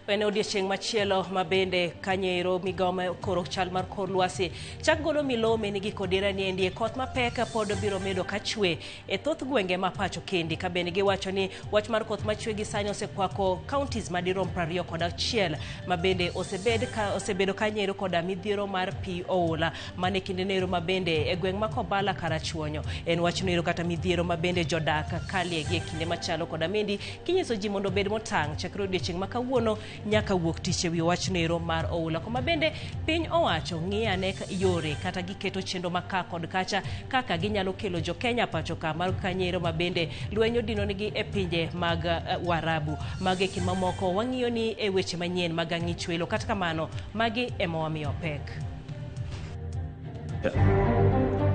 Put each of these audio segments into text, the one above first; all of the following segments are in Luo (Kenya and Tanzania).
En odiechieng' machielo mabende Kanyero migoma koro chal mar kor lwasi chak golo milome ni gikodira ni endie koth mapek pod biro medo kachwe e thoth gwenge ma pacho kendi ka bende giwacho ni wach mar koth machwe gi sani osekwako counties madirom 21 ma bende osebedo Kanyero koda midhiero mar pi oula mane kinde nero mabende e gweng' ma Kobala Karachuonyo. En wach nero kata midhiero mabende jodak kalie gi kinde machalo koda mendi kinyiso ji mondo bed motang' chakre odiechieng' ma kawuono nyaka wuok tich ewi wach nero mar oula. Koma bende piny owacho ng'iyane yore kata giketo chenro maka kod kacha kaka ginyalo kelo jo Kenya pacho ka mar Kanyero mabende lwenyo dino nigi e pinje mag Warabu. Mage kin mamoko wang'iyo ni e weche manyien mag ang'ich welo kata kamano magi emawamiyo pek.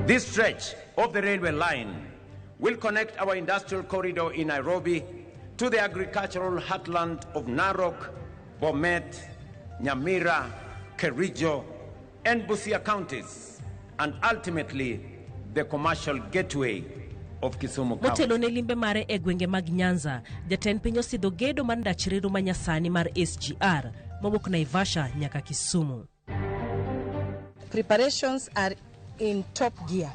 This stretch of the railway line will connect our industrial corridor in Nairobi to the agricultural heartland of Narok, Bomet, Nyamira, Kericho, and Busia counties, and ultimately the commercial gateway of Kisumu County. Motelo ne limbe mare e gwenge mag Nyanza, jatend piny osidho gedo mar ndach reru manyasani mar SGR mawuok Naivasha nyaka Kisumu. Preparations are in top gear.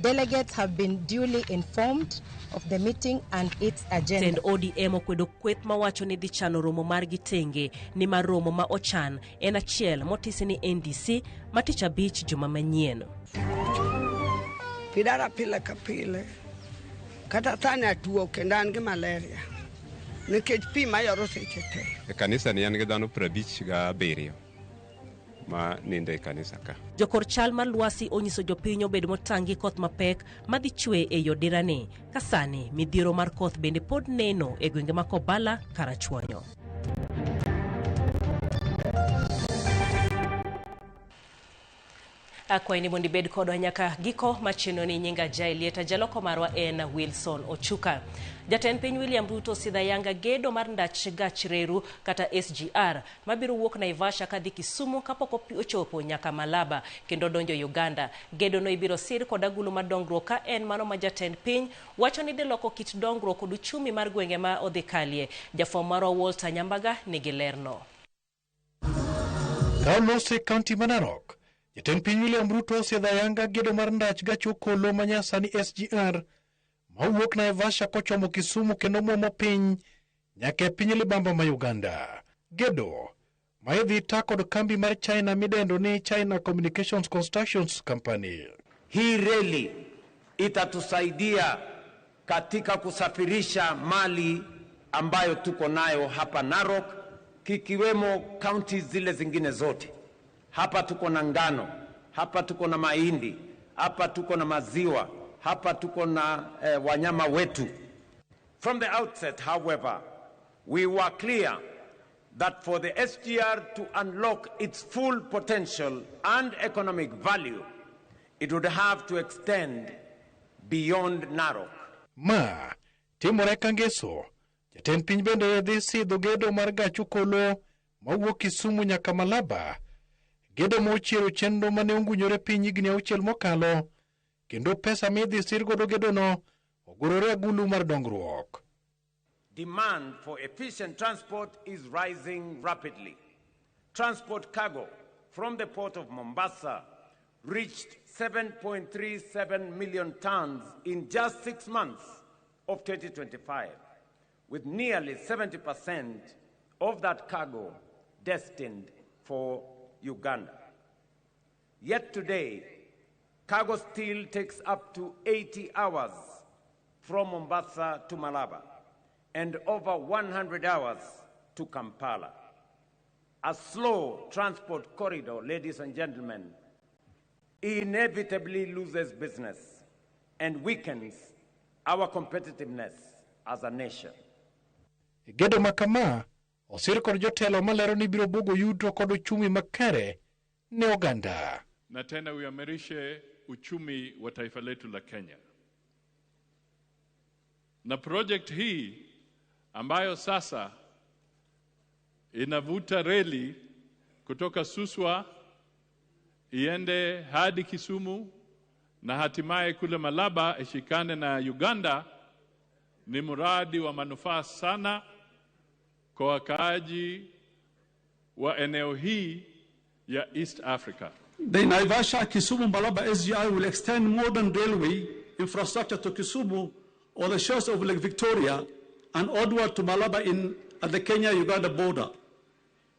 Delegates have been duly informed of the meeting and its agenda. Tend ODM okwedo kweth mawacho ni dhi chano romo mar gitenge ni mar romo ma ochan en achiel motisi ni NDC matich abich juma manyien. Pidara pile ka pile kata tanya tuo kendan gi malaria nikech pi mayoro seche te. E kanisa ni an gi dhano 57 ma ninde kanisa ka. Jokor chal mar lwasi onyiso jopiny obed motangi koth mapek madhi chwe e yodirani. Kasani midhiero mar koth bende pod neno e gwenge ma Kobala Karachuonyo. Akwa ni mondi bed kodwa nyaka giko machino ni nyinga Jailieta jaloko marwa en Wilson Ochuka. Jatend piny William Ruto sidha yanga gedo mar ndach gach reru kata SGR mabiro wuok Naivasha kadhi Kisumu kapok ochopo nyaka Malaba kendo donjo Uganda. Gedo no ibiro sir kod agulu mar dongruok ka en mano ma jatend piny wacho ni dhi loko kit dongruok kod uchumi mar gwenge ma odhi kalie. Jafwambo marwa Walter Nyambaga nigi lerno. Kaunose County Manarok, jatend piny William Ruto sidha yanga gedo mar ndach gach okolo manyasani SGR mawuok Naivasha kochomo Kisumu kendo muomo piny nyaka piny libamba ma Uganda. Gedo ma idhi ta kod kambi mar China midendo ni China Communications Constructions Company. Hii reli itatusaidia katika kusafirisha mali ambayo tuko nayo hapa Narok, kikiwemo counties zile zingine zote. Hapa tuko na ngano, hapa tuko na mahindi, hapa tuko na maziwa, hapa tuko na wanyama wetu. From the outset, however, we were clear that for the SGR to unlock its full potential and economic value, it would have to extend beyond Narok. Ma timore kangeso, jatend piny bende dhi sidho gedo mar gach okolo mawuok Kisumu nyaka Malaba. Gedo mochiero chenro mane ongunyore piny higni 6 mokalo kendo pesa midhi sir godo gedo no ogurore agulu mar dongruok. Demand for efficient transport is rising rapidly. Transport cargo from the port of Mombasa reached 7.37 million tons in just 6 months of 2025, with nearly 70% of that cargo destined for Uganda. Yet today, cargo still takes up to 80 hours from Mombasa to Malaba and over 100 hours to Kampala. A slow transport corridor, ladies and gentlemen, inevitably loses business and weakens our competitiveness as a nation. Gedo makama osir kod jotelo malero ni biro bugo yuto kod uchumi makare ne Uganda. Na tena uimarishe uchumi wa taifa letu la Kenya. Na project hii ambayo sasa inavuta reli kutoka Suswa iende hadi Kisumu na hatimaye kule Malaba ishikane na Uganda ni mradi wa manufaa sana kwa wakaaji wa eneo hii ya East Africa. The Naivasha Kisumu Malaba SGR will extend modern railway infrastructure to Kisumu on the shores of Lake Victoria and onward to Malaba at the Kenya-Uganda border.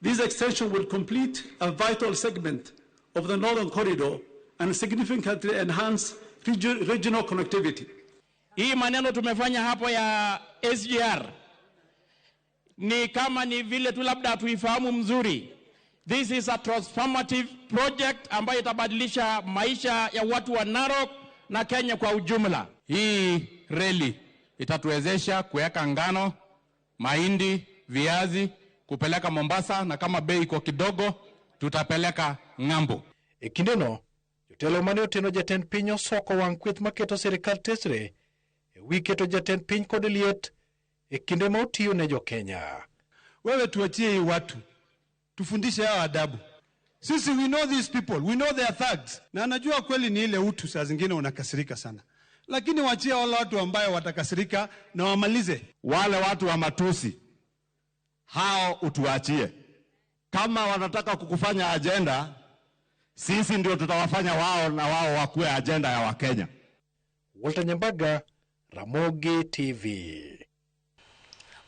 This extension will complete a vital segment of the Northern Corridor and significantly enhance regional connectivity. Hii maneno tumefanya hapo ya SGR ni kama ni vile tu labda tuifahamu mzuri. This is a transformative project ambayo itabadilisha maisha ya watu wa Narok na Kenya kwa ujumla. Hii reli itatuwezesha kuweka ngano, mahindi, viazi kupeleka Mombasa, na kama bei iko kidogo tutapeleka ng'ambo. E kindeno jotelo mane oteno jatend piny osoko wang' kweth maketo sirikal tesre e wi keto jatend piny kod liet e kinde ma otiyo ne jo Kenya. Wewe tuachie hii watu, tufundishe hao adabu. Sisi we know these people, we know they are thugs. Na najua kweli ni ile utu saa zingine unakasirika sana. Lakini waachie wale watu ambao watakasirika na wamalize. Wale watu wa matusi hao utuachie. Kama wanataka kukufanya agenda, sisi ndio tutawafanya wao na wao wakuwe agenda ya Wakenya. Walter Nyambaga, Ramogi TV.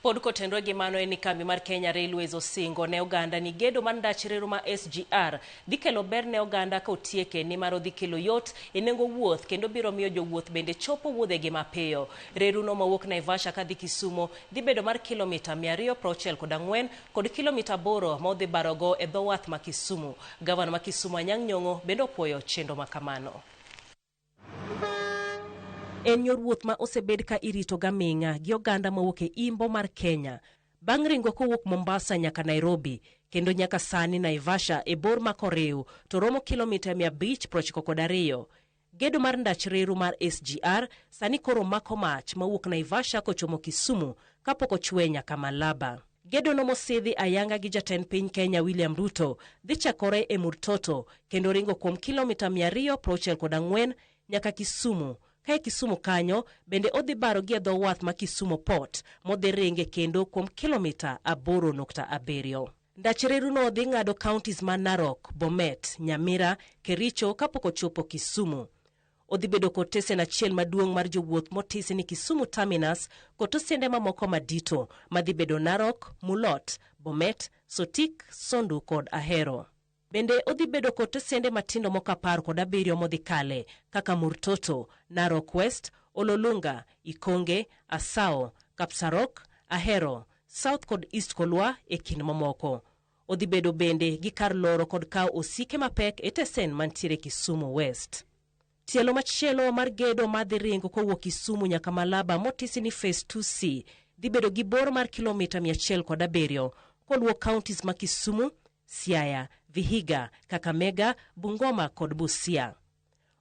Pod kotenro gi mano en kambi mar Kenya Railways osingo ne oganda ni gedo mar ndach reru ma SGR dhi kelo ber ne oganda ka otieke, ni maro dhi kelo yot e nengo wuoth kendo biro miyo jowuoth bende chopo wuodhegi mapiyo. Reru no mawuok Naivasha ka dhi Kisumu dhi bedo mar kilomita 264 kod kilomita 8 ma odhi barogo e dho wath ma Kisumu. Gavana ma Kisumu Anyang' Nyong'o bende opuoyo chenro makamano. En yor wuoth ma osebed ka irito gaming'a gi oganda mawuok e imbo mar Kenya. Bang' ringo kowuok Mombasa nyaka Nairobi, kendo nyaka sani Naivasha e bor ma koriw to romo kilomita 592. Gedo mar ndach reru mar SGR sani koro mako mach mawuok Naivasha kochomo Kisumu kapok ochwe nyaka Malaba. Gedo no mosidhi ayanga gi jatend piny Kenya William Ruto dhi chakore e Murtoto kendo ringo kuom kilomita 264 nyaka Kisumu. Kae Kisumu kanyo bende odhi baro gi dho wath ma Kisumu Port modhi ringe kendo kuom kilomita 8.7. Ndach reru no dhi ng'ado counties ma Narok, Bomet, Nyamira, Kericho kapok ochopo Kisumu. Odhi bedo kod stesen achiel maduong' mar jowuoth motisi ni Kisumu Terminus kod stesende mamoko madito madhi bedo Narok, Mulot, Bomet, Sotik, Sondu kod Ahero. Bende odhi bedo kod stesende matindo moko 17 modhi kale kaka Murtoto, Narok West, Ololunga, Ikonge, Asao, Kapsarok, Ahero, South kod East Kolwa e kind mamoko. Odhi bedo bende gi kar loro kod kaw osike mapek e stesen mantiere Kisumu West. Tielo machielo mar gedo madhi ringo kowuok Kisumu nyaka Malaba motisi ni Phase 2C dhi bedo gi bor mar kilomita 107 koluwo counties ma Kisumu, Siaya, Vihiga, Kakamega, Bungoma kod Busia.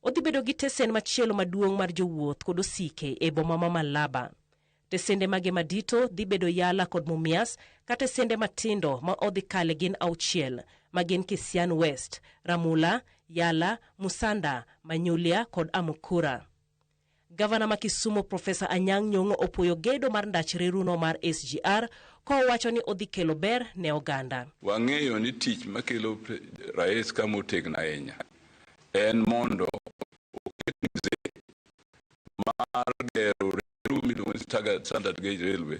Odhi bedo gi stesen machielo maduong' mar jowuoth kod osike e boma ma Malaba. Stesende mage madito dhi bedo Yala kod Mumias, kata stesende matindo ma odhi kale gin 6 magin Kisian West, Ramula, Yala, Musanda, Manyulia kod Amukura. Gavana ma Kisumu Profesa Anyang' Nyong'o opuoyo gedo mar ndach reru no mar SGR ko wacho ni odhi kelo ber ne oganda. Wang'eyo ni tich makelo rais kama otegno ahinya en mondo oket mar gero reru miluongo ni standard gauge railway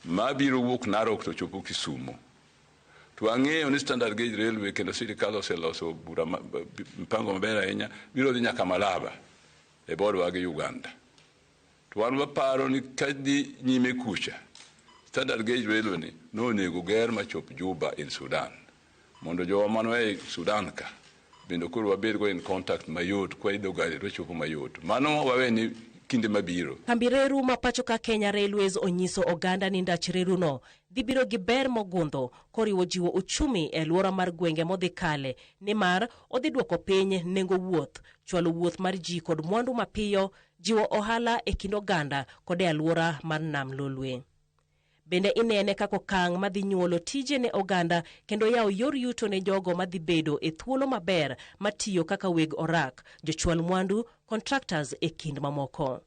mabiro wuok Narok to chopo Kisumu. To wang'eyo ni standard gauge railway kendo sirikal oseloso bura mpango maber ahinya biro dhi nyaka Malaba e bodwa gi Uganda. To wan waparo ni kadhi nyime kucha standard gauge railway ni nonego ger machop Juba in Sudan mondo jowa manoe Sudan ka bendo koro wabed go in contact mayot kwa ido gari to chopo mayot. Mano waweni kinde mabiro. Kambi reru ma pacho ka Kenya Railways onyiso oganda ni ndach reru no dhi biro gi ber mogundho koriwo jiwo uchumi e alwora mar gwenge modhi kale, nimar odhi duoko piny nengo wuoth, chwalo wuoth mar ji kod mwandu mapiyo, jiwo ohala e kind oganda kod e alwora mar Nam Lolwe. Bende inene kako okang' madhi nyuolo tije ne oganda kendo yawo yor yuto ne jogo madhi bedo e thuolo maber matiyo kaka weg orak, jochwal mwandu, contractors e kind mamoko.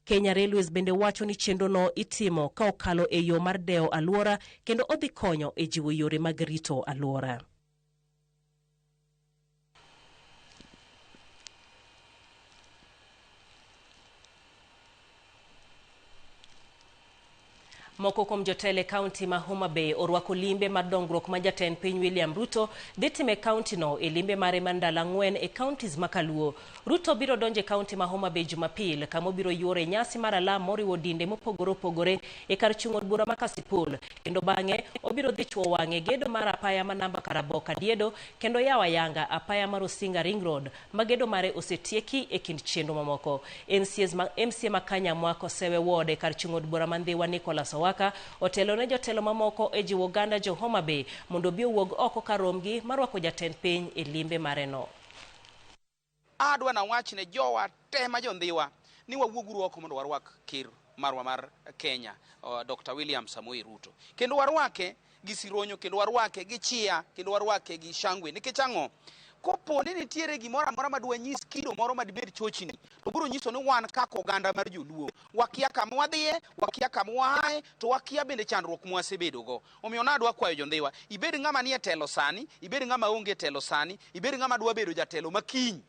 Kenya Railways bende wacho ni chenro no itimo ka okalo e yo mar dewo alwora kendo odhi konyo e jiwo yore mag rito alwora. Moko kuom jotele kaunti ma Homa Bay orwako limbe mar dongruok ma jatend piny William Ruto dhi time kaunti no e limbe mare mar ndalo 4 e counties makaluo. Ruto biro donje kaunti ma Homa Bay Jumapil kama obiro yuore nyasi mar alam moriwo dinde mopogore opogore e kar chung od bura ma Kasipul, kendo bang'e obiro dhi chwo wang'e gedo mar apaya ma namba Karaboka Diedo kendo yawa yanga apaya mar Osinga Ring Road ma gedo mare osetieki e kind chenro mamoko. MCA Makanya Mwako Sewe Ward e kar chung od bura Mandhiwa Nicholas Waka otelo ne jotelo mamoko e jiwo ganda jo Homa Bay mondo bi owuog oko karomgi marwako jatend piny e limbe mare no. Adwa na wach ne jowa tema jondhiwa ni wawuoguru oko mondo warwak kir marwa mar Kenya, Dr. William Samoei Ruto. Kendo warwake gi sironyo, kendo warwake gi chia, kendo warwake gi shangwe. Nikech ang'o? Kopo ni nitiere gimoro amora madwa nyis kido moro madibed chochni, to biro nyiso ni wan kaka oganda mar joluo wakia kama wadhiye, wakia kama waaye, to wakia bende chandruok mwasebedogo. Omiyo nadwa kwayo jondhiwa, ibed ng'ama nie telo sani, ibed ng'ama onge telo sani, ibed ng'ama dwa bedo jatelo makiny,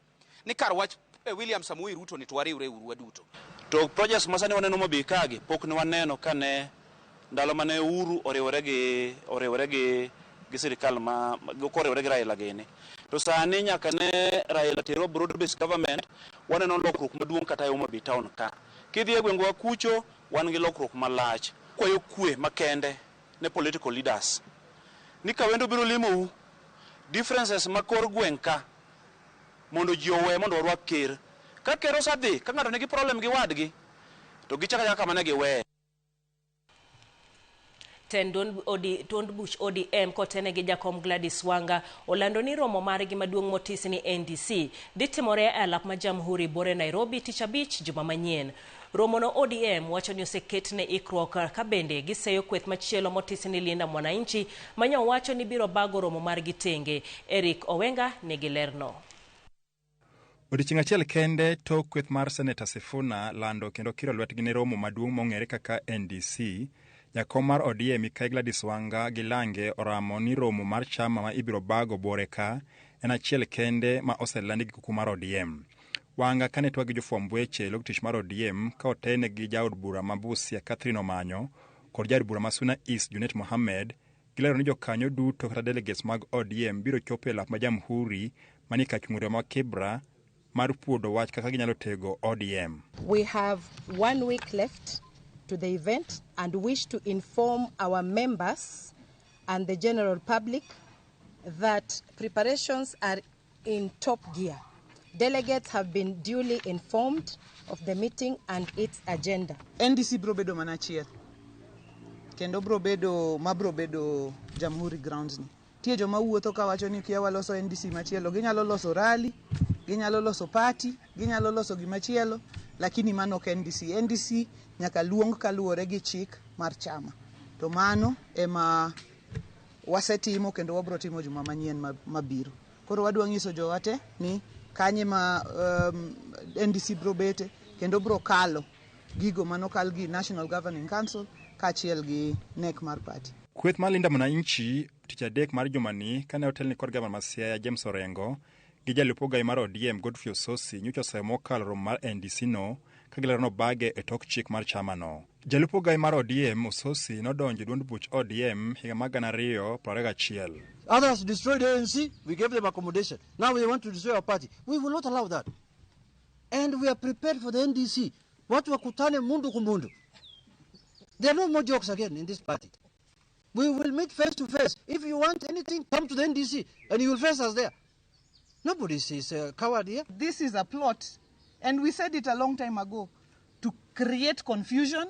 ni kar wach William Samoei Ruto ni twariwre uru waduto. To projects masani waneno Mobi kagi pok ni waneno kane ndalo mane Uhuru oriwore gi sirikal ma oriwore gi Raila gini. To sani nyaka ne Raila tero broad based government waneno lokruok maduong' kata yo Mobi town ka. Kidhi e gwengwa kucho wan gi lokruok malach. Kwayo kwe makende ne political leaders. Ni ka wendo biro limo differences makor gweng ka mondo ji owe mondo warwak ker. Ka ker osadhi, ka ng'ato nigi problem gi wadgi, to gichaka kama ne giwe. Tond Bush ODM kotene gi jakom Gladys Wanga olando ni romo mare gi maduong' motis ni NDC dhi timore e alap ma Jamhuri bore Nairobi tich abich juma manyien. Romo no ODM wacho ni oseket ne ikruok ka bende giseyo kweth machielo motis ni Linda Mwananchi manyo wacho ni biro bago romo mar gitenge. Eric Owenga nigi lerno. Odiochieng' achiel kende tok kweth mar Senator Sifuna lando kendo kiro lwetgi ne romo maduong' mong'ere kaka NDC, jakom mar ODM Mikael Gladys Wanga gi Lange oramo ni romo mar chama ma ibiro bago bore ka en achiel kende ma oselandi gi kuku mar ODM. Wanga kane twag gi jofwamb weche loktich mar ODM ka otene gi jaod bura ma Busia Catherine Omanyo kod jaod bura ma Suna East Junet Mohammed gilero ni jokanyo duto kata delegates mag ODM biro chopo e lap ma Jamhuri mani ka chung'ure ma Kibra mar puodo wach kaka ginyalo tego ODM. We have 1 week left to the event and wish to inform our members and the general public that preparations are in top gear. Delegates have been duly informed of the meeting and its agenda. NDC bro bedo manachiel. Kendo bro bedo Jamhuri grounds ni. Tie joma wuotho ka wacho ni kia waloso NDC machielo, ginyalo loso rally, ginyalo loso party, ginyalo loso gimachielo, lakini mano ok NDC. NDC nyaka luong kaluwore gi chik mar chama. To mano ema wasetimo kendo wabro timo juma manyien mabiro. Koro wadwa nyiso jowate ni kanye ma NDC bro bete kendo bro kalo gigo mano kal gi National Governing Council kachiel gi NEC mar party. Kweth mar Linda Mwananchi tich adek mar jumani kane otelni kod gavana ma Siaya James Orengo gi jalup ogai mar ODM Godfrey Ososi nyocha osemo mokalo romo mar NDC no ka gilero no bage e tok chik mar chama no. Jalup ogai mar ODM Ososi nodonjo duond buch ODM higa mag 2021. Others destroyed the ANC, we gave them accommodation. Now we want to destroy our party. We will not allow that. And we are prepared for the NDC. Watu wakutane mundu kumundu. There are no more jokes again in this party. We will meet face to face. If you want anything, come to the NDC and you will face us there. Nobody says coward here. This is a plot, and we said it a long time ago, to create confusion,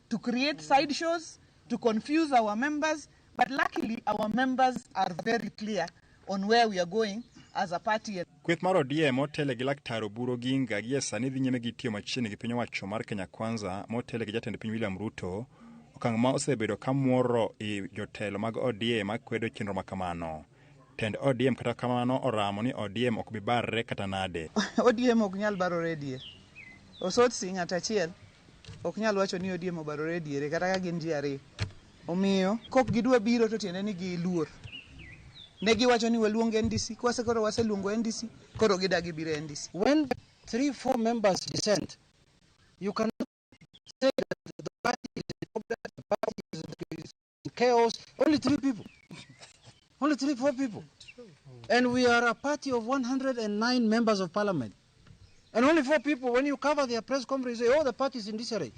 to create sideshows, to confuse our members. But luckily, our members are very clear on where we are going as a party. Kweth mar ODM motele gi Laktar Oburu Ginga gi sani dhi nyime gi tiyo machiegni gi piny owacho mar Kenya Kwanza motele gi jatend piny William Ruto, okang' ma osebedo ka muoro i jotelo mag ODM makwedo chenro makamano. Tend ODM kata kamano oramo ni ODM ok bi barre kata nade. ODM ok nyal barore dier. Osot si ng'at achiel ok nyal wacho ni ODM obarore diere kata ka gin ji ariyo. Omiyo kok gidwa biro to tiende ni giluor. Ne giwacho ni waluong NDC, kwase koro waseluongo NDC, koro gidagi biro NDC. When 3-4 members dissent, you cannot say that the party is in problem, the party is in chaos. Only 3 people. Only 3-4 people. And we are a party of 109 members of parliament. And only 4 people, when you cover their press conference, you say, oh, the party is in disarray.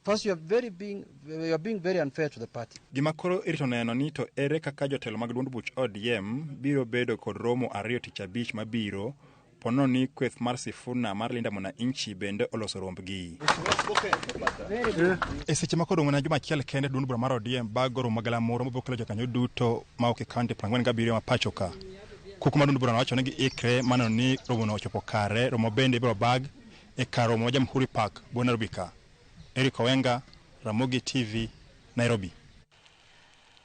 First, you are being very unfair to the party. Gima koro irito neno ni to ere kaka jotelo mag duond buch ODM biro bedo kod romo ariyo tich abich mabiro, pono ni kweth mar Sifuna mar Linda Mwananchi bende oloso rombgi. E seche makoro ng'wana juma achiel kende duond bura mar ODM bago romo galamoro mobokelo jokanyo duto ma ok kaunti 47 ma pacho ka. Kuku mar duond bura wacho ni giikre mano ni romo no ochopo kare, romo bende ibiro bag e kar romo Jamhuri Park, Nairobi ka. Eric Owenga, Ramogi TV, Nairobi.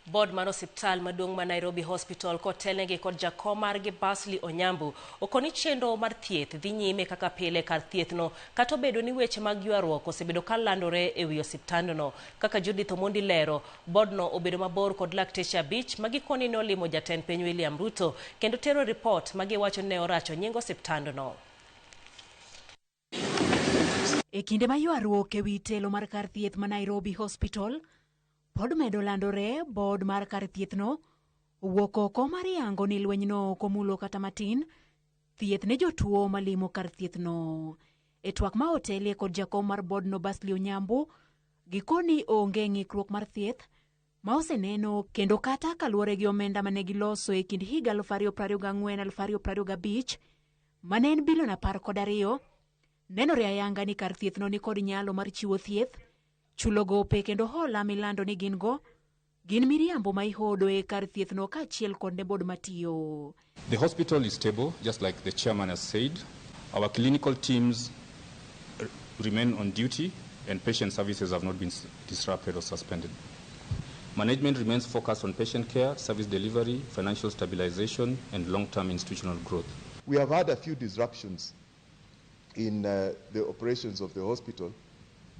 Board mar osiptal maduong' ma Nairobi Hospital kotelnegi kod jakom margi Basli Onyambu okoni chenro mar thieth dhi nyime kaka pile kar thiethno kata obedo ni weche mag ywaruok osebedo ka landore e wi osiptandno. Kaka Judith Omondi lero, boardno obedo mabor kod lakteche 5 magikoni ne olimo jatend piny William Ruto kendo tero report magiwacho ne oracho nying osiptandno. E kinde ma ywaruok e wi telo mar kar thieth ma Nairobi Hospital pod medo landore, board mar kar thiethno owuok oko mar yango ni lwenyno komulo kata matin thieth ne jotuo malimo kar thiethno. E twak ma otelie kod jakom mar boardno Basli Onyambu gikoni onge ng'ikruok mar thieth ma oseneno kendo kata kaluwore gi omenda mane giloso e kind higa 2024-2025 mane en bilion 12 nenore ayanga ni kar thiethno ni kod nyalo mar chiwo thieth, chulo gope kendo hola milando ni gin miriambo ma ihodo e kar thiethno ka achiel kod ne bod matiyo. The hospital is stable, just like the chairman has said. Our clinical teams remain on duty and patient services have not been disrupted or suspended. Management remains focused on patient care, service delivery, financial stabilization and long-term institutional growth. We have had a few disruptions in the operations of the hospital,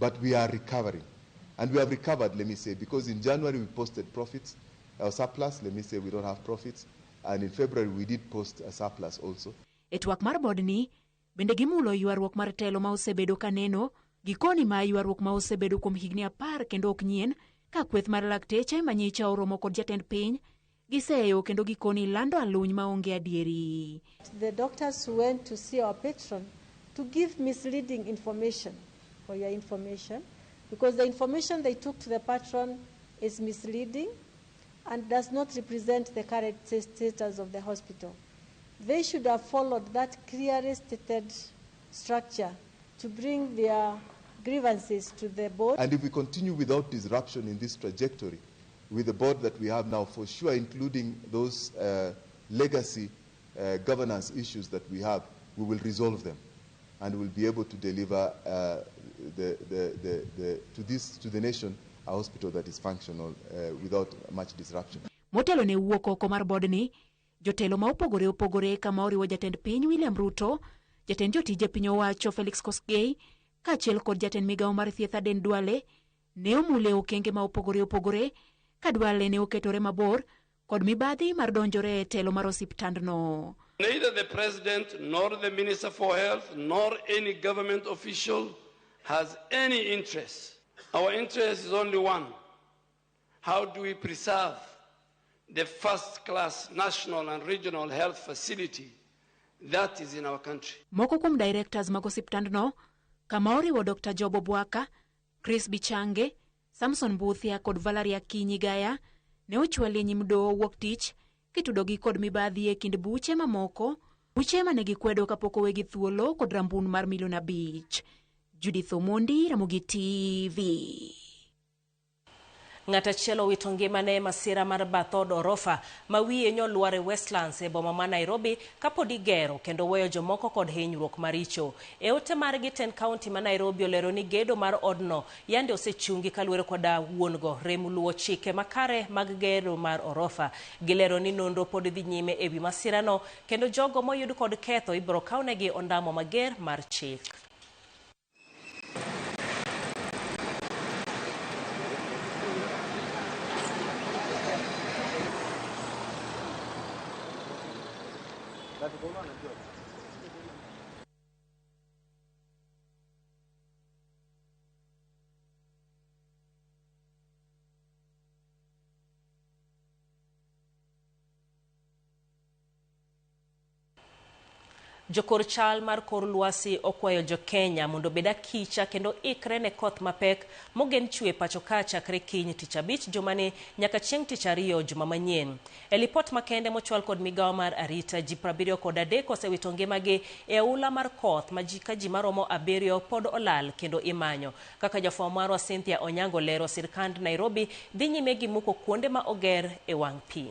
but we are recovering. And we have recovered, let me say, because in January we posted profits, our surplus, let me say we don't have profits, and in February we did post a surplus also. E twak mar bod ni, bende gimulo ywaruok mar telo ma osebedo kaneno, gikoni ma ywaruok ma osebedo kuom higni 10 kendo ok nyien, ka kweth mar lakteche manyicha oromo kod jatend piny, giseyo kendo gikoni lando aluny ma onge adieri. The doctors went to see our patron to give misleading information, for your information, because the information they took to the patron is misleading and does not represent the current status of the hospital. They should have followed that clearly stated structure to bring their grievances to the board. And if we continue without disruption in this trajectory, with the board that we have now, for sure, including those legacy governance issues that we have, we will resolve them. And we'll be able to deliver to the nation a hospital that is functional without much disruption. Motelo ne wuok oko mar bod ni, jotelo ma opogore kama oriwo jatend piny William Ruto, jatend jotije piny owacho Felix Kosgei, kaachiel kod jatend migawo mar thieth Aden Duale, ne omule okenge ma opogore ka Duale ne oketore mabor kod mibadhi mar donjore e telo mar osiptandno. Neither the President nor the Minister for Health nor any government official has any interest. Our interest is only one. How do we preserve the first-class national and regional health facility that is in our country? Moko kuom directors mag osiptandno, kama oriwo Dr. Job Obwaka, Chris Bichange, Samson Buthia kod Valeria Kinyigaya, ne ochwal e nyim doho wuok tich kitudogi kod mibadhi e kind buche mamoko, buche mane gikwedo kapok owegi thuolo kod rambun mar milion 5. Judith Omondi, Ramogi TV. Ng'at achiel owito ngimane masira mar bath od orofa ma wiye nyoluar e Westlands e boma ma Nairobi kapod igero kendo weyo jomoko kod hinyruok maricho. E ote margi ten county ma Nairobi olero ni gedo mar odno yande osechungi kaluwore koda wuongo rem luwo chike makare mag gedo mar orofa. Gilero ni nonro pod dhi nyime e wi masirano kendo jogo moyud kod ketho ibiro kawnegi ondamo mager mar chik. Jokor chal mar kor lwasi okwayo jo Kenya mondo beda kicha kendo ikre ne koth mapek mogen chwe pacho ka chakre kiny tich abich jumani nyaka chieng' tich ariyo juma manyien. E lipot makende mochwal kod migawo mar arita ji 73 osewito ngimagi e aula mar koth ma ji maromo 7 pod olal kendo imanyo. Kaka jafwambo marwa Cynthia Onyango lero, sirkand Nairobi dhi nyime gi muko kuonde ma oger e wang' pi.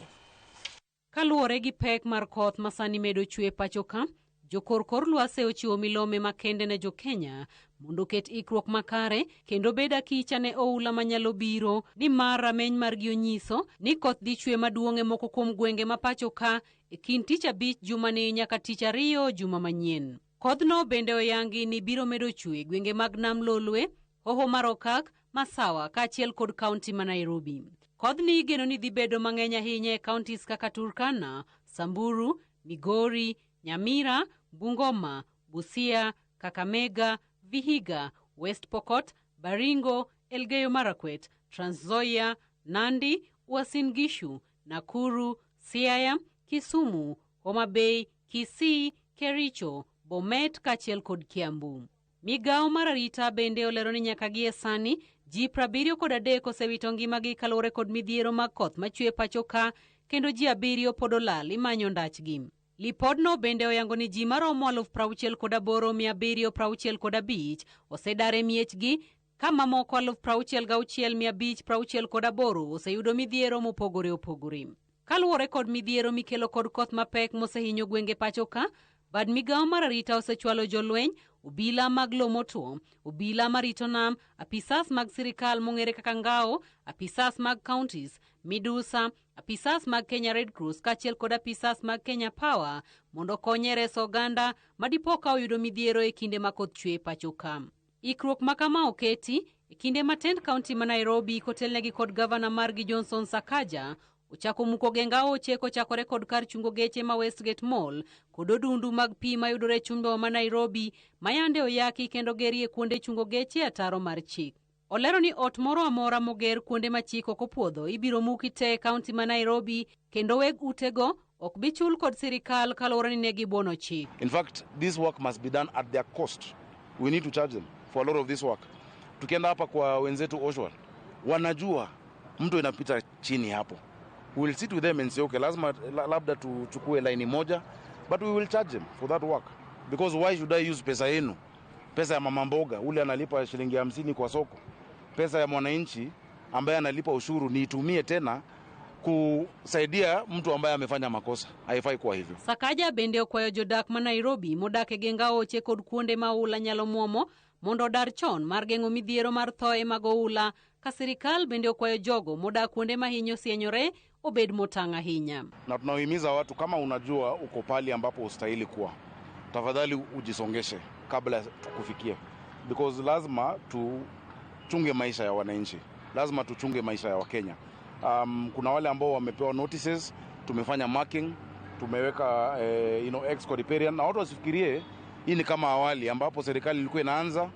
Kaluwore gi pek mar koth masani medo chwe pacho ka, jokor kor lwasi ochiwo milome makende ne jo Kenya mondo ket ikruok makare kendo beda kicha ne oula manyalo biro, ni mar rameny margi onyiso ni koth dhi chwe maduong' moko kuom gwenge ma pacho ka e kind tich abich jumani nyaka tich ariyo juma manyien. Kodhno bende oyangi ni biro medo chwe gwenge mag Nam Lolwe, Hoho mar Okak, Masawa kaachiel kod kaunti ma Nairobi. Kodhni igeno ni dhi bedo mang'eny ahinya e kauntis kaka Turkana, Samburu, Migori, Nyamira, Bungoma, Busia, Kakamega, Vihiga, West Pokot, Baringo, Elgeyo Marakwet, Trans Nzoia, Nandi, Uasin Gishu, Nakuru, Siaya, Kisumu, Homa Bay, Kisii, Kericho, Bomet kaachiel kod Kiambu. Migawo mar arita bende olero ni nyaka gie sani ji 73 osewito ngimagi kaluwore kod midhiero mag koth machwe pacho ka, kendo ji 7 pod olal imanyo ndachgi. Lipodno bende oyango ni ji maromo 68,765 osedar e miechgi, ka mamoko 66,568 oseyudo midhiero mopogore opogore. Kaluwore kod midhiero mikelo kod koth mapek mosehinyo gwenge pacho ka, bad migawo mar arita osechwalo jolweny, obila mag lo motuo, obila marito nam, apisas mag sirikal mong'ere kaka ngao, apisas mag counties, midusa, apisas mag Kenya Red Cross kaachiel kod apisas mag Kenya Power mondo konye reso oganda madipo ka oyudo midhiero e kinde ma koth chwe pacho ka. Ikruok makama oketi e kinde ma tend kaunti ma Nairobi kotelnegi kod gavana margi Johnson Sakaja ochako muko genga ocheko chakore kod kar chungo geche ma Westgate Mall kod odundu mag pi mayudore chumbe ma Nairobi mayande oyaki kendo gerie kuonde chungo geche ataro mar chik. Olero ni ot moro amora moger kuonde ma chik ok opuodho ibiro muki te kaunti ma Nairobi kendo weg utego ok bi chul kod sirikal kaluwore ni ne gibuono chik. In fact, this work must be done at their cost. We need to charge them for a lot of this work. Tukienda hapa kwa wenzetu Oshwan, wanajua mto inapita chini hapo. We will sit with them and say, okay, lazima labda tuchukue line moja, but we will charge them for that work. Because why should I use pesa yenu? Pesa ya mama mboga, ule analipa shilingi 50 kwa soko. Pesa ya mwananchi ambaye analipa ushuru niitumie tena kusaidia mtu ambaye amefanya makosa. Haifai kuwa hivyo. Sakaja bende okwayo jodak ma Nairobi modak e genga oche kod kuonde ma ula nyalo muomo mondo dar chon mar geng'o midhiero mar thoe mag oula, ka sirikal bende okwayo jogo modak kuonde ma hinyo sienyore obed motang' ahinya. Na tunahimiza watu, kama unajua uko pali ambapo ustahili kuwa, tafadhali ujisongeshe kabla tukufikie, because lazima tuchunge maisha ya wananchi, lazima tuchunge maisha ya Wakenya. Kuna wale ambao wamepewa notices, tumefanya marking, tumeweka ex riparian, na watu wasifikirie hii ni kama awali ambapo serikali ilikuwa inaanza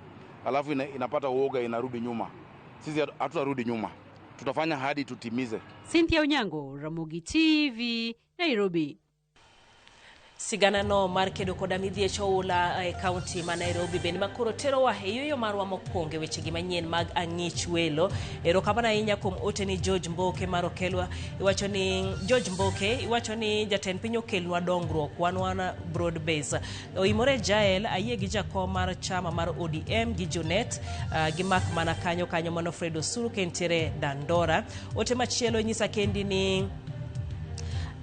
alafu inapata uoga inarudi nyuma. Sisi hatutarudi nyuma, tutafanya hadi tutimize. Cynthia Onyango, Ramogi TV, Nairobi. Sigana no mar kedo koda midhiech oula e kaunti ma Nairobi bende makoro tero wa yuyo marwa mokwonge wechegi manyien mag ang'ich welo. Erokamano ahinya kuom ote ni George Mboke mar okelwa. Iwacho ni George Mboke iwacho ni jatend piny okelwa dongruok wan broad base. Oimore Jael ayie gi jakom mar chama mar ODM gi Junet gi mak mana kanyo mano Fredo Suru kentere Dandora. Ote machielo nyisa kendi ni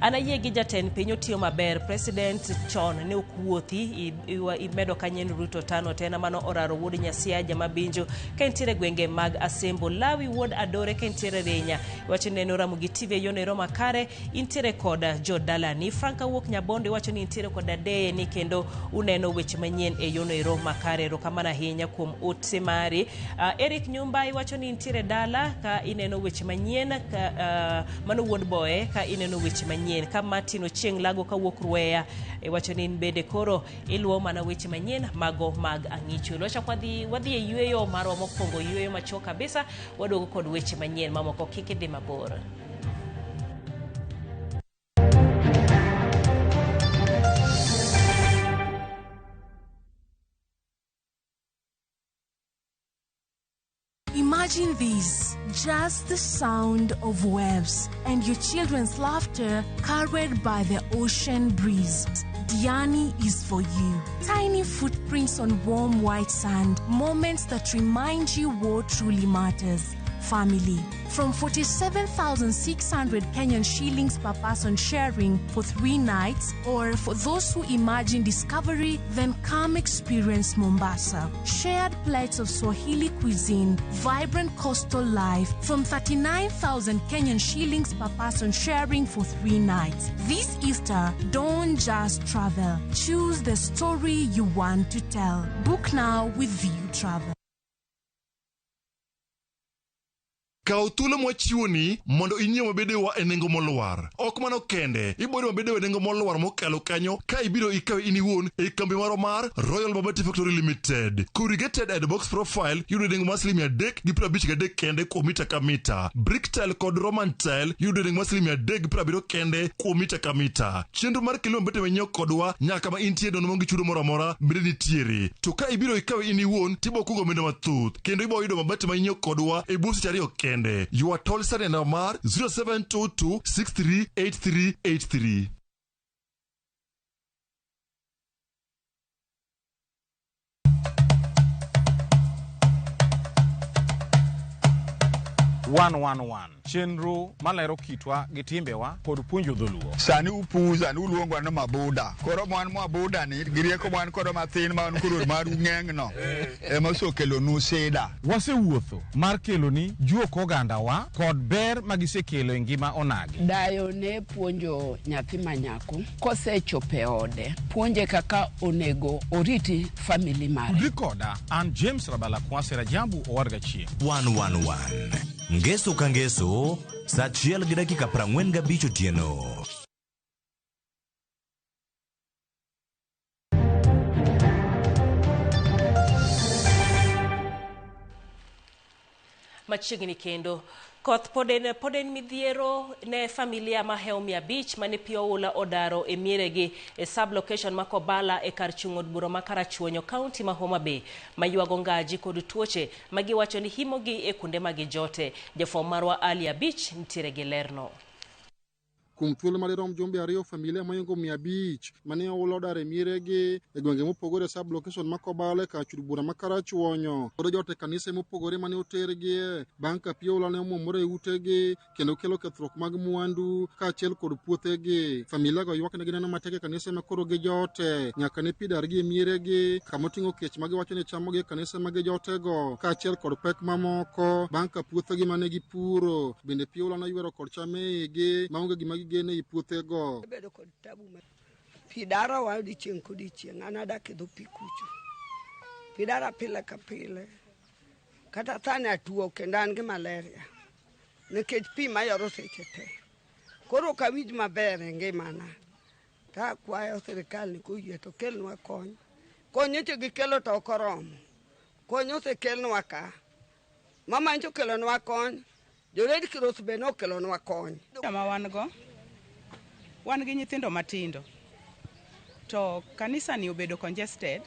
anayie gi jatend piny otiyo maber. President chon ne okuothi imedo kanyen Ruto tano tena mano oraro wuod Nyasiaja mabinjo kentiere gwenge mag Asembo. Lawi wuod Adore kentiere Renya. Iwacho neno Ramogi TV yo nero makare intiere koda jodalani. Franka wuok Nyabondo iwacho ni intiere koda Deye ni kendo uneno weche manyien e yo nero makare. Erokamano ahinya kuom ote mari. Eric Nyumba iwacho ni intiere dala ka ineno weche manyien mano wuod Boye ka ineno weche manyien manyien. Ka Martin Ochieng Lago kawuok Rueya wacho ni bende koro iluwo mana weche manyien mago mag ang'icho. Locha wadhi e yueyo marwa mokwongo, yueyo macho kabisa, wadogo kod weche manyien mamoko kik idhi mabor. Imagine this, just the sound of waves and your children's laughter carried by the ocean breeze. Diani is for you. Tiny footprints on warm white sand, moments that remind you what truly matters. Family. From 47,600 Kenyan shillings per person sharing for 3 nights, or for those who imagine discovery, then come experience Mombasa. Shared plates of Swahili cuisine, vibrant coastal life from 39,000 Kenyan shillings per person sharing for 3 nights. This Easter, don't just travel. Choose the story you want to tell. Book now with View Travel. Kao thuolo mwachiwoni mondo inyiew mabedewa e nengo moluar. Ok mano kende, ibiro mabedewa e nengo moluar mokalo kanyo ka ibiro ikawe in iwuon e kambi maro mar Royal Babati Factory Limited. Corrugated and box profile yudo nengo mar $353 kende kuom mita ka mita. Brick tile kod Roman tile yudo nengo mar $370 kende kuom mita ka mita. Chenro mar kilo mabete menyiew kodwa nyaka ma intie dono mongi chudo moro amora bende nitiere. To ka ibiro ikawe in iwuon tibo kugo mendo mathuth. Kendo ibo yudo mabati ma inyiew kodwa e busi ariyo kende. You are told Sunday number 0722638383. Chenro malero kitwa gi timbewa kod puonjo dholuo. Sani upuza ni uluongo na mabuda. Koro mwan mabuda ni girieko mwan koro mathin ma koro maru ng'engno. Ema sokelo nu seda. Wasewuotho mar kelo ni juok ogandawa kod ber magisekelo e ngima onagi. Dayo ne puonjo nyathi manyako kosechope ode. Puonje kaka onego oriti family mare. Udikoda an James Rabala Kwase Rajabu owarga chie. 111 Ngeso ka ngeso, saa 1:45 otieno. Machiegni kendo koth poden midhiero ne familia ma Heumia Beach mane pio ula odaro e mieregi e sub location ma Kobala e kar chung'od buro ma Karachuonyo County ma Homa Bay mayuago ngaji kod tuoche magiwacho ni himogi e kunde magi jote. Jafom marwa Alia Beach nitiere gi lerno. Kum thuolo madirom jumbe ariyo familia moingo 100 mane olo dare mieregi e gwenge mopogore sub location ma Kobale ka chudbura ma Karachuonyo kod jote kanise mopogore mane otergi banka piola ne momore utegi kendo kelo kethruok mag mwandu ka achiel kod puothegi. Familia go ywak ne gineno mateke kanise ma koro gi jote nyaka ne pidargi e mieregi kamotingo kech magi wacho ne chamogi kanise magi jotego ka achiel kod pek mamoko banka puothegi mane gipuro bende piola na ywero kod chamegi maonge gima gene i puothego. Bedo kod tabu pidara wa di chieng kodi chieng anada kedo pikucho pidara pile ka pile kata tana tuo kendan gi malaria nekech pi mayoro seche te koro ka wij maber ngimana ta kwayo sirikal ni ko yie to kelnwa kony konyo gi kelo to koromo konyo se kelnwa ka mama njo kelonwa kony jo Red Cross be no kelonwa kony ma wan gi nyithindo matindo to kanisa ni obedo congested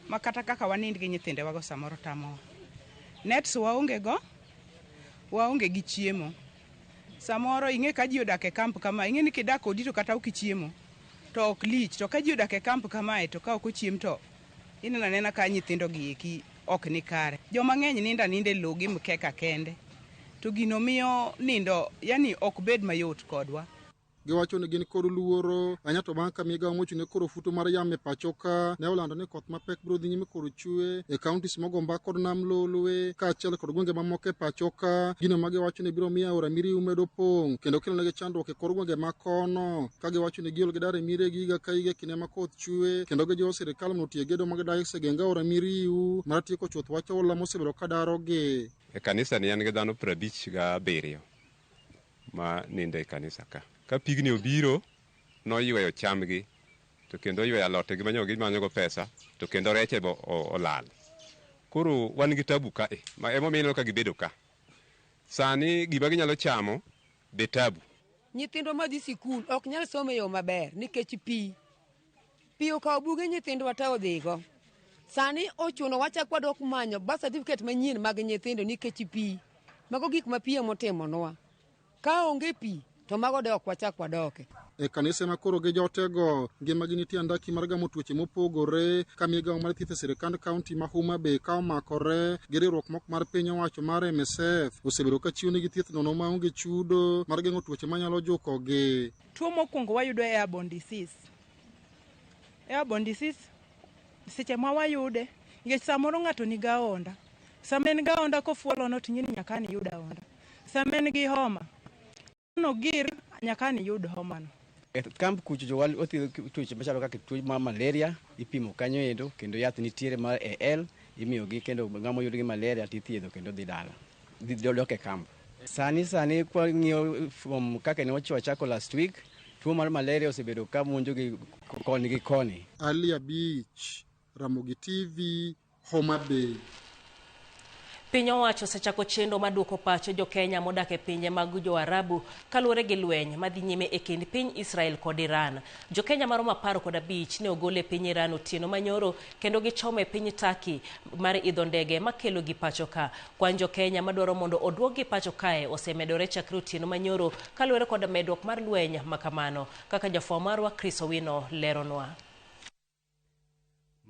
makata kaka wanind gi nyithinde wago samoro tamowa nets waonge gi chiemo samoro ing'e ka ji odak e kamp kama ing'e ni kidak odi to kata ukichiemo to ok lich to ka ji odak e kamp kama to ka ok ochiem to inena nena ka nyithindo gi eki ok ni kare. Joma ng'eny ninde logi mkeka kende to gino miyo nindo yani ok bed mayot kodwa. Giwacho ni gin kod luoro anyato banka migawo mochune koro futo mar yame pachoka ne olando ni koth mapek biro dhi nyime koro chue e counties mogomba kod nam Lolwe ka achiel kod gwenge mamoko e pachoka. Gino ma giwacho ni biro miyo aora Miriu medo pong' kendo kelo negi chandruok e kor gwenge makono ka giwacho ni giol gidare miregi higa ka higa kinde ma koth chue kendo gijiwo sirikal mondo otie gedo mag dak e genge aora Miriu mar tieko chuoth wacho oula mosebedo ka darogi. E kanisa ni en gi dhano 57 ma ninde e kanisa ka ka pigni obiro noyweyo chamgi to kendo yweyo alote gi manyo gimanyogo pesa to kendo reche bo olal. Koro wan gi tabu ka ma emomiyo ka gibedo ka sani gima ginyalo chamo be tabu. Nyithindo ma dhi sikul ok nyal somo yo maber nikech pi okawo buge nyithindwa ta odhigo. Sani ochuno wachak wadok manyo birth certificate manyien mag nyithindo nikech pi. Mago gik ma pi emotimonwa. Ka onge pi to mago de ok wachak wadoke. E kanise ma koro gi jotego ngima gi nitie andaki mar gamo tuoche mopogore ka migawo mar thieth e sirikand kaunti ma Homa Bay ka omakore gi riwruok moko mar piny owacho mar MSF osebedo ka chiwo negi thieth nono maonge chudo mar geng'o tuoche manyalo jukogi. Tuo mokwongo wayudo airborne disease. Airborne disease seche ma wayude nikech samoro ng'ato nigi ahonda. Sama en gi ahonda kofuolono to nyini nyaka ni yud ahonda. Sama en gi homa no gir nyaka ni yud homa no. E kamp kucho jowal othiedho tuoche machalo kaka tuo mar malaria ipimo kanyo endo kendo yath nitiere mar AL imiyogi kendo ng'ama yud gi malaria tithiedho kendo dhi dala. Dok e kamp. Sani kwa ng'iyo from kaka ne wachako last week tuo mar malaria osebedo ka monjo gi koni gi koni. Alia Beach, Ramogi TV, Homa Bay. Piny owacho osechako chenro maduoko pacho jo Kenya modak e pinje mag jo Arabu kaluwore gi lweny madhi nyime e kind piny Israel kod Iran. Jo Kenya maromo 15 ne ogol e piny Iran otieno manyoro kendo gichomo e piny Turkey mar idho ndege makelo gi pacho ka. Kwan jo Kenya madwaro mondo oduok gi pacho kae osemedore chakre otieno manyoro kaluwore kod medruok mar lweny makamano kaka jafwambo marwa Chris Owino leronwa.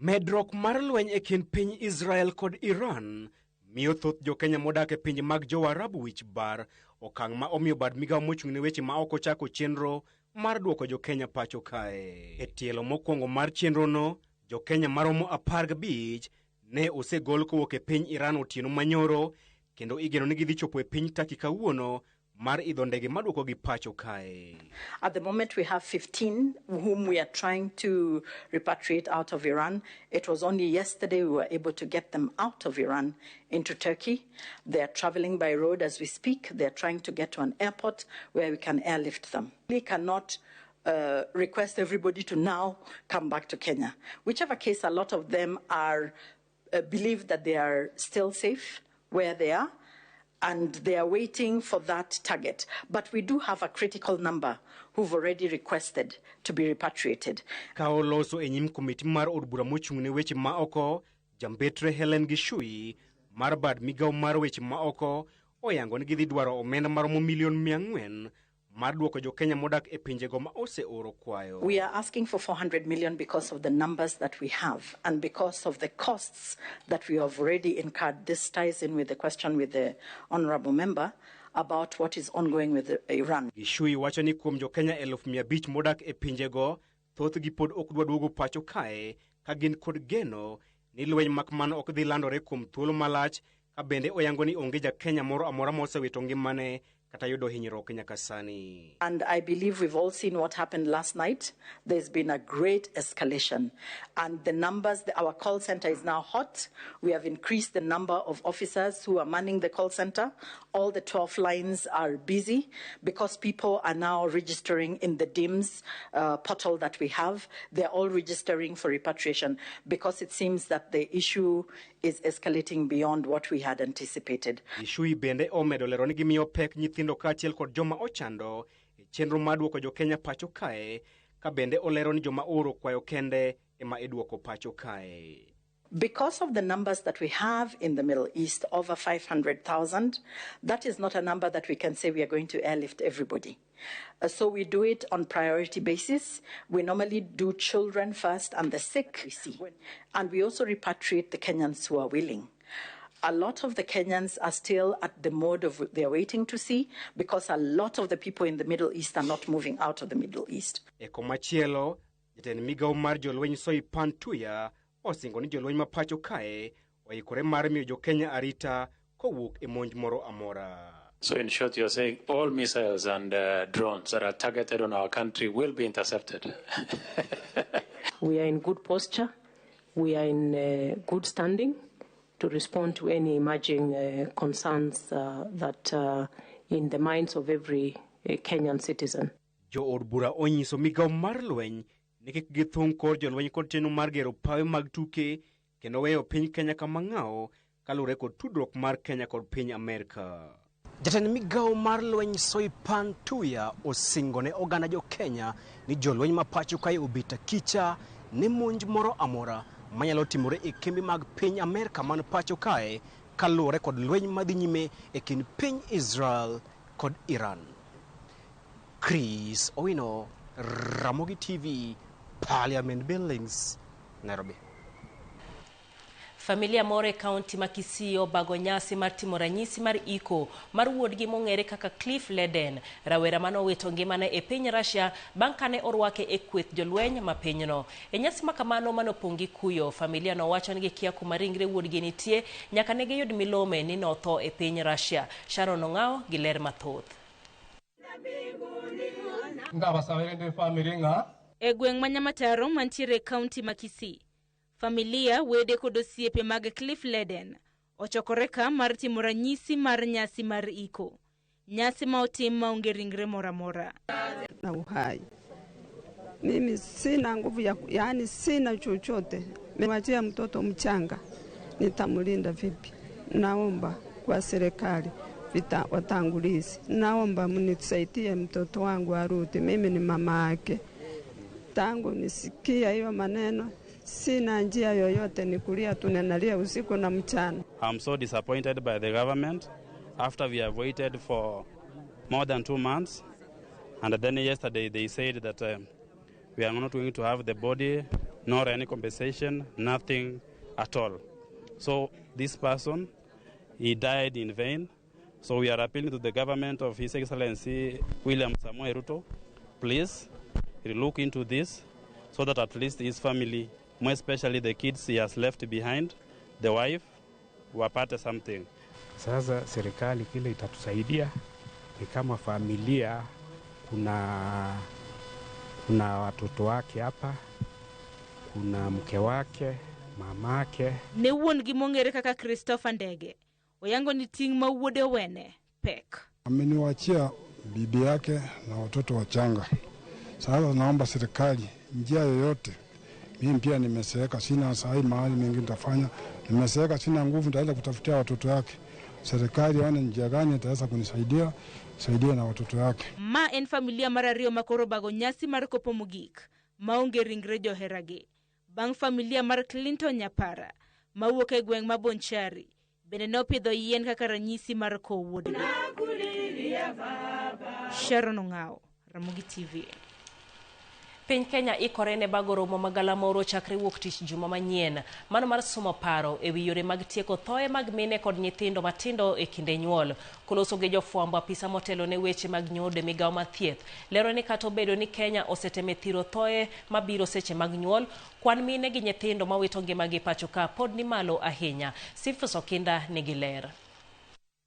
Medruok mar lweny e kind piny Israel kod Iran miyo thoth jo Kenya modak e pinje mag jo Arabu wich bar okang' ma omiyo bad migawo mochung' ne weche ma ok ochako chenro mar duoko jo Kenya pacho kae. E tielo mokwongo mar chenro no, jo Kenya maromo 15 ne osegol kowuok e piny Iran otieno manyoro kendo igeno ni gidhi chopo e piny Turkey kawuono mar idho ndege maduoko gi pacho kae. At the moment we have 15 whom we are trying to repatriate out of Iran. It was only yesterday we were able to get them out of Iran into Turkey. They are traveling by road as we speak. They are trying to get to an airport where we can airlift them. We cannot request everybody to now come back to Kenya. Whichever case, a lot of them are believe that they are still safe where they are, and they are waiting for that target. But we do have a critical number who've already requested to be repatriated. Kaoloso e nyim komiti mar od bura mochung' ne weche ma oko, jambetre Helen Gishui mar bad migawo mar weche ma oko oyango ni gidhi dwaro omenda maromo $400,000,000 mar duoko jo Kenya modak e pinjego ma oseoro kwayo. We are asking for 400 million because of the numbers that we have and because of the costs that we have already incurred. This ties in with the question with the honorable member about what is ongoing with Iran. Gishui wacho ni kuom jo Kenya 500,000 modak e pinjego, thoth gi pod ok dwa duogo pacho kae ka gin kod geno ni lweny makmano ok dhi landore kuom thuolo malach ka bende oyango ni onge ja Kenya moro amora mosewito ngimane kata yudo hinyruok nyaka sani. And I believe we've all seen what happened last night. There's been a great escalation. And the numbers, our call center is now hot. We have increased the number of officers who are manning the call center. All the 12 lines are busy because people are now registering in the DIMS portal that we have. They're all registering for repatriation because it seems that the issue is escalating beyond what we had anticipated. Gishui bende omedo lero ni gimiyo pek nyithindo kaachiel kod joma ochando e chenro mar duoko jo Kenya pacho kae, ka bende olero ni joma oro kwayo kende ema iduoko pacho kae. Because of the numbers that we have in the Middle East, over 500,000, that is not a number that we can say we are going to airlift everybody. So we do it on priority basis. We normally do children first and the sick, we see. And we also repatriate the Kenyans who are willing. A lot of the Kenyans are still at the mode of they're waiting to see because a lot of the people in the Middle East are not moving out of the Middle East. E komachielo, jatend migawo mar jolweny Soipan Tuya osingo ni jolweny ma pacho kae oikore mar miyo jo Kenya arita kowuok e monj moro amora. So in short, you're saying all missiles and drones that are targeted on our country will be intercepted. We are in good posture. We are in good standing to respond to any emerging concerns that in the minds of every Kenyan citizen. Jo od bura onyiso migawo mar lweny ni kik githung' kor jolweny kod chenro mar gero pawe mag tuke kendo weyo piny Kenya kama ng'awo kalure kod tudruok mar Kenya kod piny Amerika. Jatend migawo mar lweny Soipan Tuya osingo ne oganda jo Kenya ni jolweny ma pacho kae obita kicha ne monj moro amora manyalo timore e kembe mag piny Amerika man pacho kae kalure kod lweny madhi nyime e kind piny Israel kod Iran. Chris Owino, Ramogi TV, Parliament Buildings, Nairobi. Familia moro e kaunti ma Kisii obago nyasi mar timo ranyisi mar iko mar wuodgi mong'ere kaka Cliff Leden, rawera manowito ngimane e piny Russia bang' kane orwake e kweth jolweny ma pinyno. E nyasi ma kamano manopong' gi kuyo, familia no wacho ni gikia kuma ringre wuodgi nitie nyaka ne giyud milome ni notho e piny Russia. Sharon Ong'ao gi ler mathoth. E gweng' ma Nyamataro mantiere e kaunti ma Kisii, familia, wede kod osiepe mag Cliff Leden ochokore ka mar timo ranyisi mar nyasi mar iko. Nyasi ma otim maonge ringre moramora. Na uhai. Mimi sina nguvu yaani sina chochote. Nimewachia mtoto mchanga. Nitamlinda vipi? Naomba kwa serikali watangulizi. Naomba mnisaidie mtoto wangu arudi. Mimi ni mama yake. Tangu nisikia hiyo maneno sina njia yoyote, ni kulia tunalia usiku na mchana. I'm so disappointed by the government after we have waited for more than 2 months, and then yesterday they said that we are not going to have the body nor any compensation, nothing at all. So this person, he died in vain. So we are appealing to the government of His Excellency William Samoei Ruto, please look into this so that at least his family, more especially the kids he has left behind, the wife, wapate something. Sasa serikali kile itatusaidia ni kama familia, kuna watoto wake hapa, kuna mke wake, mamake. Ne wuon gi mong'ere kaka Christopher Ndege oyango ni ting' ma wuode wene pek. Ameniwachia bibi yake na watoto wachanga. Sasa naomba serikali njia yoyote. Mimi pia nimeseeka, sina sahi mahali mengi nitafanya. Nimeseeka, sina nguvu, nitaenda kutafutia watoto yake. Serikali wana njia gani itaweza kunisaidia, saidia na watoto yake. Ma en familia marario makoro bago nyasi mar kopo mogik maonge ringre joherage. Bang' familia mar Clinton Nyapara mawuok e gweng' ma Bonchari bende nopidho yien kaka ranyisi mar kowo wuodgi. Sharon Ong'ao, Ramogi TV. Piny Kenya ikore ne bago romo magalamoro chakre wuok tich juma manyien. Mano mar somo paro e wi yore mag tieko thoe mag mine kod nyithindo matindo e kinde nyuol. Koloso gi jofwambo, apisa motelo ne weche mag nyodo e migawo mar thieth lero ni kata obedo ni Kenya osetemo thiro thoe mabiro seche mag nyuol, kwan mine gi nyithindo mawito ngimagi pacho ka pod ni malo ahinya. Sifus Okinda nigi ler.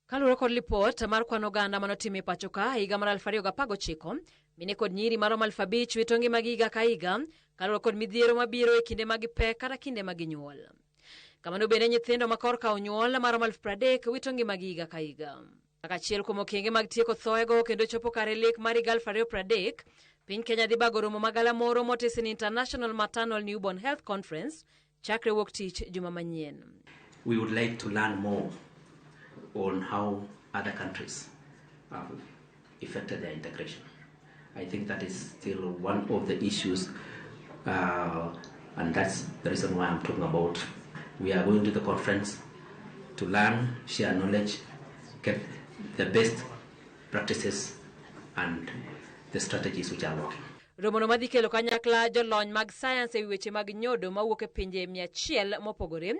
Kalure kod lipot mar kwan oganda manotime pacho ka higa mar 2019, mine kod nyiri maromo 5,000 wito ngimagi higa ka higa kalure kod midhiero mabiro e kinde mag pek kata kinde mag nyuol. Kamano bende nyithindo ma korka onyuol maromo 30,000 wito ngimagi higa ka higa. Achiel kuom okenge mag tieko thoego kendo chopo kare lek mar 2030, piny Kenya dhi bago romo magalamoro motis ni International Maternal Newborn Health Conference chakre wuok tich juma manyien. We would like to learn more on how other countries have affected their integration. I think that is still one of the issues, and that's the reason why I'm talking about. We are going to the conference to learn, share knowledge, get the best practices and the strategies which are working. Romono madhi kelo kanyakla jolony mag science e weche mag nyodo mawuok e pinje 100 mopogore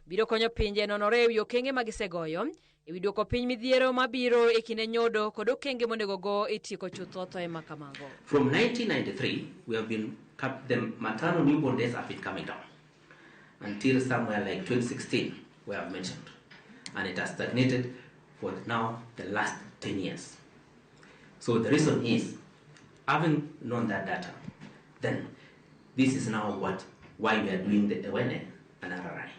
biro konyo pinje nonore e wi okenge mag gisegoyo e wi duoko piny midhiero mabiro e kinde nyodo kod okenge monego go e tieko chutho thoe makamago. From 1993 we have been the maternal newborn deaths have been coming down until somewhere like 2016 we have mentioned, and it has stagnated for now the last 10 years. So the reason is, having known that data, then this is now why we are doing the awareness and RRI,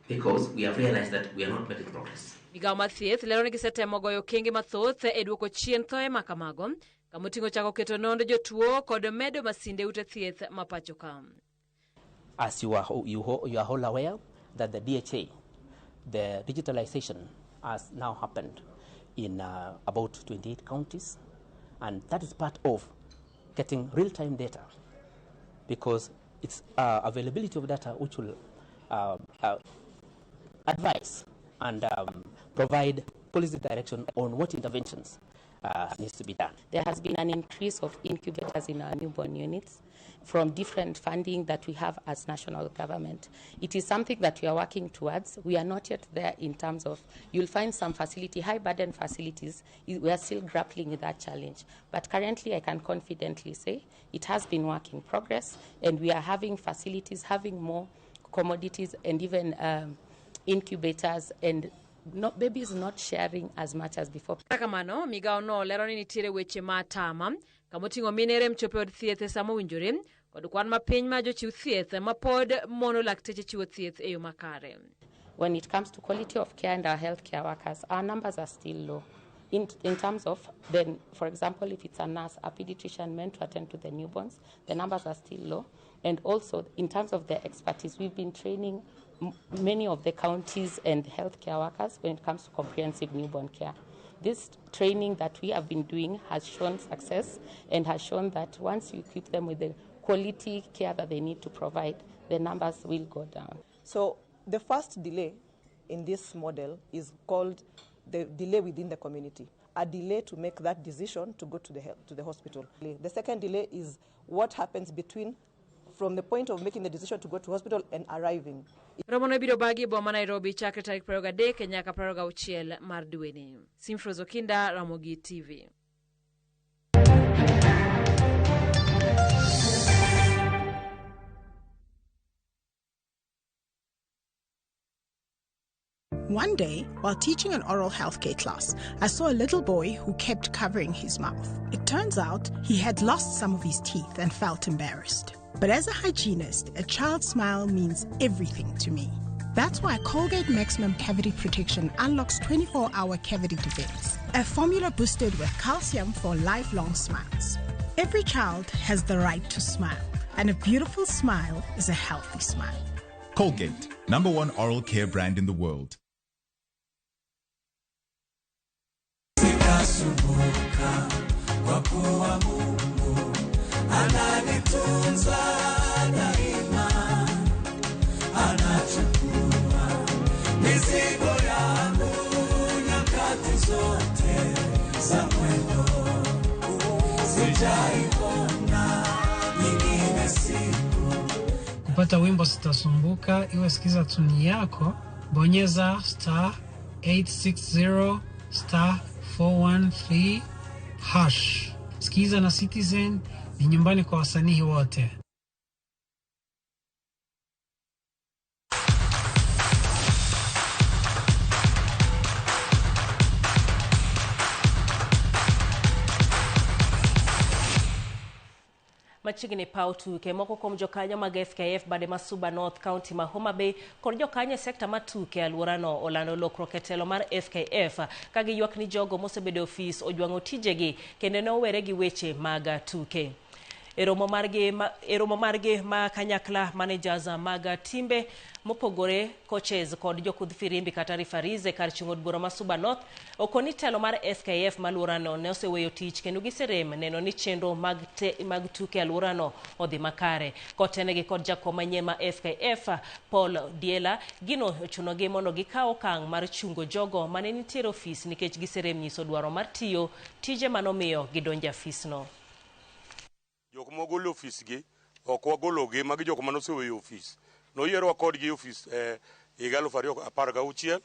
because we have realized that we are not making progress. Migawo mar thieth lero ni gisetemo goyo okenge mathoth e duoko chien thoe makamago kamoting'o chako keto nondo jotuo kod medo masinde ute thieth mapacho ka. As you are all aware that the DHA, the digitalization has now happened in about 28 counties, and that is part of getting real-time data, because it's availability of data which will advise and provide policy direction on what interventions needs to be done. There has been an increase of incubators in our newborn units from different funding that we have as national government. It is something that we are working towards. We are not yet there in terms of, you'll find some high burden facilities, we are still grappling with that challenge. But currently I can confidently say it has been work in progress, and we are having facilities, having more commodities and even incubators, and babies not sharing as much as before. Kamano migao no lero ni nitiere weche matama kamoting'o minere mchope od thieth sama winjore kod kwan mapiny ma jochiw thieth ma pod mono lakteche chiwo thieth e yo makare. When it comes to quality of care and our healthcare workers, our numbers are still low. In terms of, then, for example, if it's a nurse, a pediatrician meant to attend to the newborns, the numbers are still low. And also, in terms of their expertise, we've been training many of the counties and healthcare workers when it comes to comprehensive newborn care. This training that we have been doing has shown success and has shown that once you equip them with the quality care that they need to provide, the numbers will go down. So the first delay in this model is called the delay within the community, a delay to make that decision to go to the hospital. The second delay is what happens from the point of making the decision to go to hospital and arriving. Romono biro bagi boma Nairobi chakre tarik 23 nyaka 26 mar dweni. Simfrozo Kinda, Ramogi TV. One day, while teaching an oral healthcare class, I saw a little boy who kept covering his mouth. It turns out he had lost some of his teeth and felt embarrassed. But as a hygienist, a child's smile means everything to me. That's why Colgate Maximum Cavity Protection unlocks 24-hour cavity defense, a formula boosted with calcium for lifelong smiles. Every child has the right to smile, and a beautiful smile is a healthy smile. Colgate, #1 oral care brand in the world. Ananitunza daima, anachukua mizigo yangu nyakati zote za mwendo. Sijaipona nyingine siku. Kupata wimbo Sitasumbuka, iwe sikiza tuni yako, bonyeza *860 *413 #. Sikiza na Citizen ni nyumbani kwa wasanii wote. Machigni pau tuke moko kuom jokanyo mag FKF bade masuba North County ma Homa Bay kod jokanyo sekta matuke alworano olando lokruok e telo mar FKF ka giywak ni jogo mosebedo ofis ojwang'o tijegi kendo ne owere gi weche mag tuke. Eromo margi ma kanyakla managers mag timbe mopogore coaches kod jokudh firimbi kata referees kar chung'od bura masuba North okoni telo mar FKF malworano ne oseweyo tich kendo giserem neno ni chenro mag tuke alworano odhi makare. Kotenegi kod jakom manyien ma FKF Paul Diela gino ochunogi mondo gikaw okang' mar chungo jogo mane nitiere ofis nikech giserem nyiso dwaro mar tiyo tije manomiyo gidonjo afisno. Jok mogolo ofis gi ok wagologi magi jok mane oseweyo ofis. Noyierwa kodgi ofis higa 2016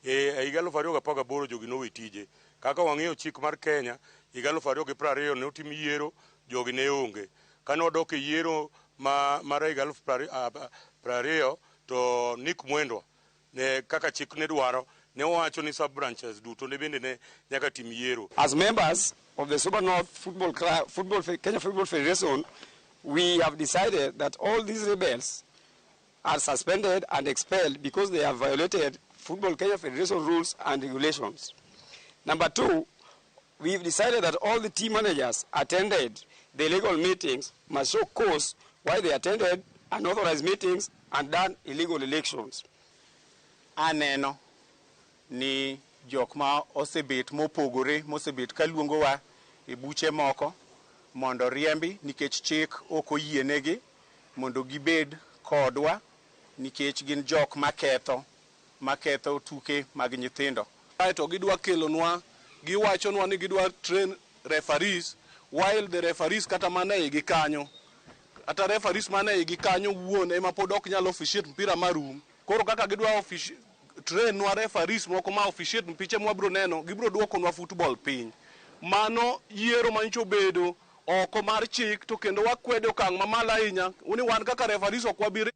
higa 2018 jogi nowe tije. Kaka wang'eyo chik mar Kenya higa 2020 ne otim yiero jogi ne onge. Kane odok e yiero mar higa 2020 to Nick Mwendwa ne kaka chik ne dwaro ne wacho ni sub branches duto ne bende ne nyaka tim yiero. As members of the Super North Kenya Football Federation, we have decided that all these rebels are suspended and expelled because they have violated Football Kenya Federation rules and regulations. Number two, we've decided that all the team managers attended the legal meetings must show cause why they attended unauthorized meetings and done illegal elections. Aneno ni jok ma osebet mopogore mosebet kaluongowa e buche moko mondo riembi nikech chik ok oyienegi mondo gibed kodwa nikech gin jok maketho tuke mag nyithindo. To gidwa kelonwa, giwachonwa ni gidwa train referees, while the referees kata mana igi kanyo. Ata referees mana igi kanyo wuon ema pod ok nyalo officiate mpira marum. Koro kaka gidwa train nwa referees moko ma officiate mpiche mwabro neno, gibro duokonwa football piny. Mano yiero mancho bedo oko mar chik to kendo wakwedo okang' mamalo ahinya. Uni wan kaka referees ok wabire.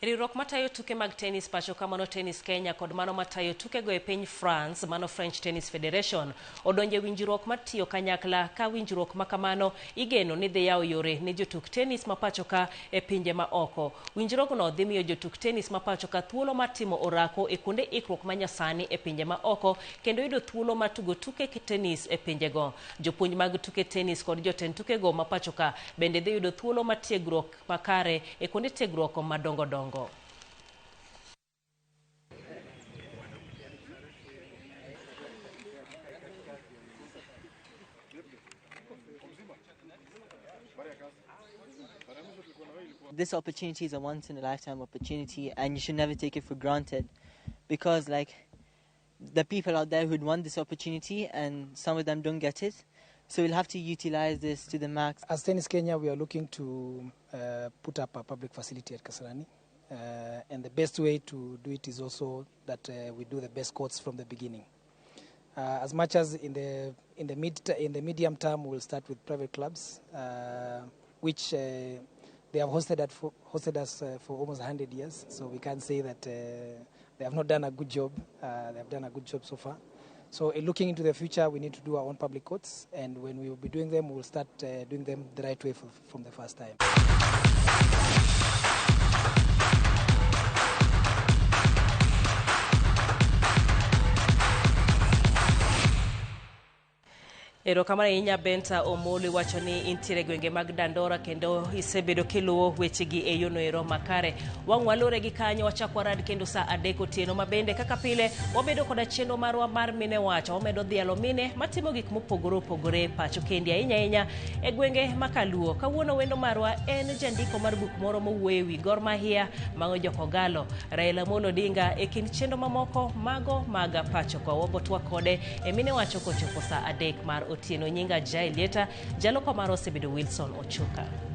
Riwruok matayo tuke mag tennis pacho kamano Tennis Kenya kod mano matayo tuke go e piny France, mano French Tennis Federation, odonje winjruok matiyo kanyakla ka winjruok makamano igeno ni dhi yawo yore ne jotuk tennis mapacho ka e pinje ma oko. Winjruokno dhi miyo jotuk tennis mapacho ka thuolo mar timo orako e kuonde ikruok manyasani e pinje ma oko kendo yudo thuolo mar tugo tuke tennis e pinje go. Jopuonj mag tuke tennis kod jotend tuke go mapacho ka bende dhi yudo thuolo mar tiegruok makare e kuonde tiegruok madongo dongo. This opportunity is a once-in-a-lifetime opportunity, and you should never take it for granted, because like the people out there who'd want this opportunity and some of them don't get it, so we'll have to utilize this to the max. As Tennis Kenya, we are looking to put up a public facility at Kasarani, and the best way to do it is also that we do the best courts from the beginning. As much as in the medium term, we'll start with private clubs, which they have hosted us for almost 100 years, so we can't say that they have not done a good job. They have done a good job so far. So looking into the future, we need to do our own public courts, and when we will be doing them, we will start doing them the right way from the first time. Erokamano ahinya Benta Omoli wacho ni intiere gwenge mag Dandora kendo isebedo kiluwo wechegi e yono ero makare. Wang' walore gi kanyo wachako rad kendo saa 3 otieno mabende kaka pile wabedo koda chenro marwa mar mine wacho wamedo dhialo mine matimo gik mopogore opogore pacho kendi ahinya e gwenge makaluo. Kawuono wendo marwa en jandiko mar buk moro mowuoyo wi Gor Mahia Mang'o Jokogalo Raila Amolo Odinga e kind chenro mamoko mago maga pacho kwa wabotwa kode e mine wacho kochopo saa 3 mar otieno. Nyinga Jailieta Jaloko mar osebedo Wilson Ochuka.